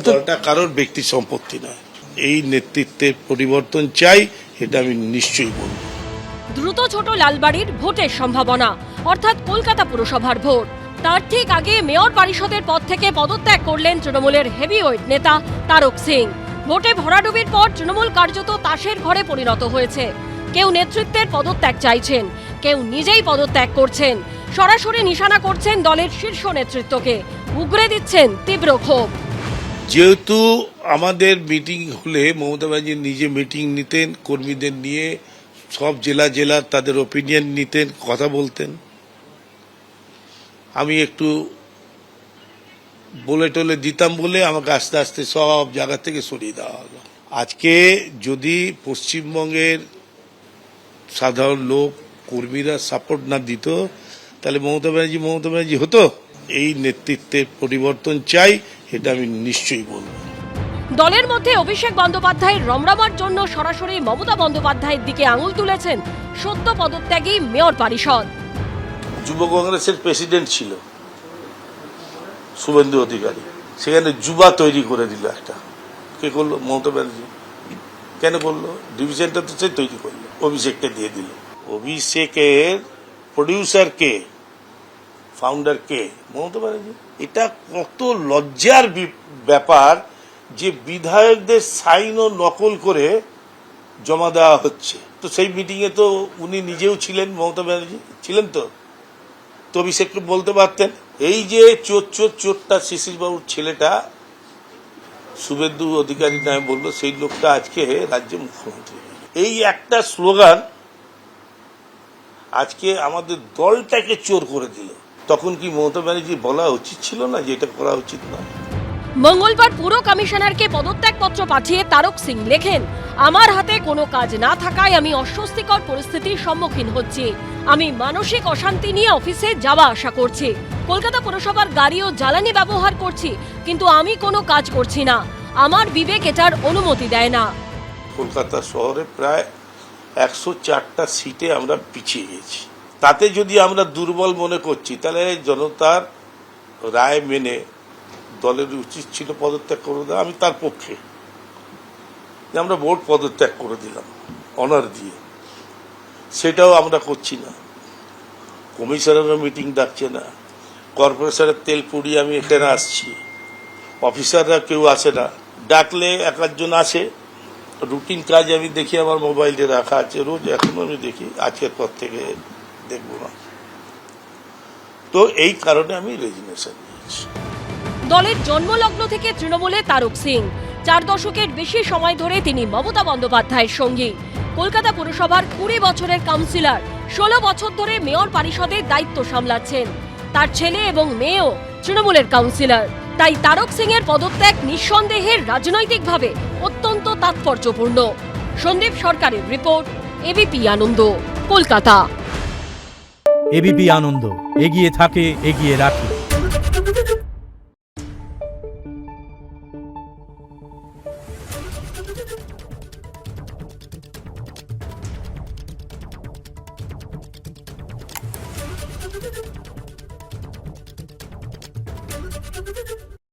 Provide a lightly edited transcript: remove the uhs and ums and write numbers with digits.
দলটা কারোর ব্যক্তি সম্পত্তি নয়। এই নেতৃত্বের পরিবর্তন চাই, এটা আমি নিশ্চয়ই বলব। দ্রুত ছোট লালবাড়ির ভোটের সম্ভাবনা, অর্থাৎ কলকাতা পুরসভার ভোট। তার ঠিক আগে মেয়র পরিষদের পদ থেকে পদত্যাগ করলেন তৃণমূলের হেভিওয়েট নেতা তারক সিং। ভোটে ভরাডুবির পর তৃণমূল কার্যত তাসের ঘরে পরিণত হয়েছে। কেউ নেতৃত্বের পদত্যাগ চাইছেন, কেউ নিজেই পদত্যাগ করছেন। সরাসরি নিশানা করছেন দলের শীর্ষ নেতৃত্বকে, উগরে দিচ্ছেন তীব্র ক্ষোভ। যেহেতু আমাদের মিটিং হলে মমতা ব্যানার্জি নিজে মিটিং নিতেন, কর্মীদের নিয়ে সব জেলা তাদের ওপিনিয়ন নিতেন, কথা বলতেন। আমি একটু বলে টলে দিতাম বলে আমাকে আস্তে আস্তে সব জায়গা থেকে সরিয়ে দেওয়া হলো। আজকে যদি পশ্চিমবঙ্গের সাধারণ লোক কর্মীরা সাপোর্ট না দিত, তাহলে মমতা ব্যানার্জি হতো। এই নেতৃত্বের পরিবর্তন চাই, এটা আমি নিশ্চয়ই বলব। দলের মধ্যে অভিষেক বন্দ্যোপাধ্যায়ের রমরমার জন্য সরাসরি মমতা বন্দ্যোপাধ্যায়ের দিকে আঙুল তুলেছেন সদ্য পদত্যাগী মেয়র পরিষদ। যুব কংগ্রেসের প্রেসিডেন্ট ছিল শুভেন্দু অধিকারী, সেখানে যুবা তৈরি করে দিল একটা। কে করলো? মমতা ব্যানার্জি। কেন করলো? ডিভিশনটা তো সে তৈরি করলো, অভিষেককে দিয়ে দিল। অভিষেকের প্রডিউসার কে, ফাউন্ডার কে? মমতা ব্যানার্জি। এটা কত লজ্জার ব্যাপার যে বিধায়কদের সাইন ও নকল করে জমা দেওয়া হচ্ছে। তো সেই মিটিং এ তো উনি নিজেও ছিলেন, মমতা ব্যানার্জি ছিলেন। তো অভিষেককে বলতে পারতেন, এই যে চোরটা শিশির বাবুর ছেলেটা শুভেন্দু অধিকারী নামে বললো, সেই লোকটা আজকে রাজ্যের মুখ্যমন্ত্রী। এই একটা স্লোগান আজকে আমাদের দলটাকে চোর করে দিল। তখন কি মমতা ব্যানার্জি বলা উচিত ছিল না যে এটা করা উচিত না? মঙ্গলবার পুর কমিশনারকে পদত্যাগপত্র পাঠিয়ে তারক সিং লেখেন, আমার হাতে কোনো কাজ না থাকায় আমি অস্বস্তিকর পরিস্থিতির সম্মুখীন হচ্ছি। আমি মানসিক অশান্তি নিয়ে অফিসে যাওয়া আসা করছি। কলকাতা পুরসভার গাড়ি ও জ্বালানি ব্যবহার করছি, কিন্তু আমি কোনো কাজ করছি না। আমার বিবেক এটার অনুমতি দেয় না। কলকাতা শহরে প্রায় 104টা সিটে আমরা পিছিয়ে গেছি। তাতে যদি আমরা দুর্বল মনে করছি, তাহলে জনতার রায় মেনে দলের উচিত ছিল পদত্যাগ করে দেওয়া। আমি তার পক্ষে, আমরা ভোট পদত্যাগ করে দিলাম অনার দিয়ে। সেটাও আমরা করছি না। কমিশনাররা মিটিং ডাকছে না, কর্পোরেশনের তেল পুড়িয়ে আমি এখানে আসছি, অফিসাররা কেউ আসে না। ডাকলে এক একজন আসে। রুটিন কাজ আমি দেখি, আমার মোবাইলে রাখা আছে রোজ, এখন আমি দেখি, আজকের পর থেকে দেখবো না। তো এই কারণে আমি রেজিগনেশন নিয়েছি। দলের জন্মলগ্ন থেকে তৃণমূলে তারক সিং 4 দশকের বেশি সময় ধরে তিনি মমতা বন্দ্যোপাধ্যায়ের সঙ্গী। কলকাতা পুরসভার 20 বছরের কাউন্সিলর, 16 বছর ধরে মেয়র পরিষদের দায়িত্ব সামলাচ্ছেন। তার ছেলে এবং মেয়েও তৃণমূলের কাউন্সিলর। তাই তারক সিং এর পদত্যাগ নিঃসন্দেহে রাজনৈতিকভাবে অত্যন্ত তাৎপর্যপূর্ণ। সন্দীপ সরকারের রিপোর্ট, এবিপি আনন্দ, কলকাতা। এবিপি আনন্দ, এগিয়ে থাকে, এগিয়ে রাখে।